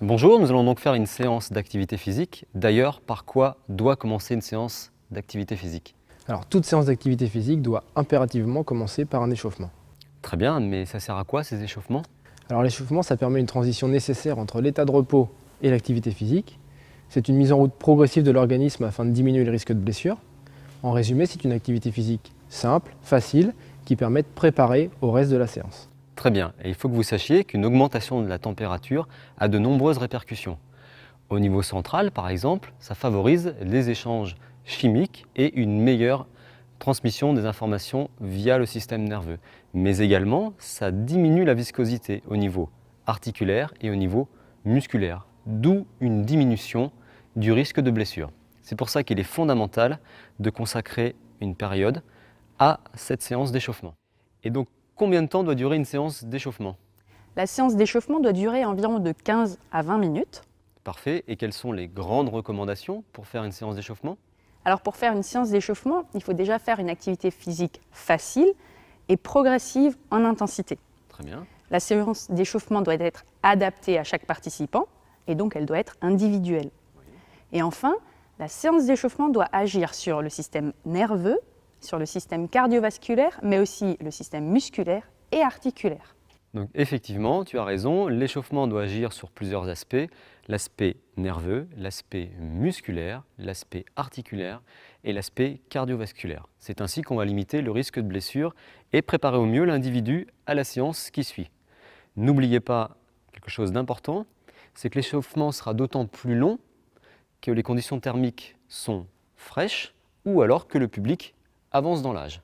Bonjour, nous allons donc faire une séance d'activité physique. D'ailleurs, par quoi doit commencer une séance d'activité physique? Alors, toute séance d'activité physique doit impérativement commencer par un échauffement. Très bien, mais ça sert à quoi ces échauffements? Alors, l'échauffement, ça permet une transition nécessaire entre l'état de repos et l'activité physique. C'est une mise en route progressive de l'organisme afin de diminuer le risque de blessure. En résumé, c'est une activité physique simple, facile, qui permet de préparer au reste de la séance. Très bien, et il faut que vous sachiez qu'une augmentation de la température a de nombreuses répercussions. Au niveau central, par exemple, ça favorise les échanges chimiques et une meilleure transmission des informations via le système nerveux. Mais également, ça diminue la viscosité au niveau articulaire et au niveau musculaire, d'où une diminution du risque de blessure. C'est pour ça qu'il est fondamental de consacrer une période à cette séance d'échauffement. Et donc, combien de temps doit durer une séance d'échauffement? La séance d'échauffement doit durer environ de 15 à 20 minutes. Parfait. Et quelles sont les grandes recommandations pour faire une séance d'échauffement? Alors pour faire une séance d'échauffement, il faut déjà faire une activité physique facile et progressive en intensité. Très bien. La séance d'échauffement doit être adaptée à chaque participant et donc elle doit être individuelle. Et enfin, la séance d'échauffement doit agir sur le système nerveux, sur le système cardiovasculaire, mais aussi le système musculaire et articulaire. Donc effectivement, tu as raison, l'échauffement doit agir sur plusieurs aspects, l'aspect nerveux, l'aspect musculaire, l'aspect articulaire et l'aspect cardiovasculaire. C'est ainsi qu'on va limiter le risque de blessure et préparer au mieux l'individu à la séance qui suit. N'oubliez pas quelque chose d'important, c'est que l'échauffement sera d'autant plus long que les conditions thermiques sont fraîches ou alors que le public avance dans l'âge.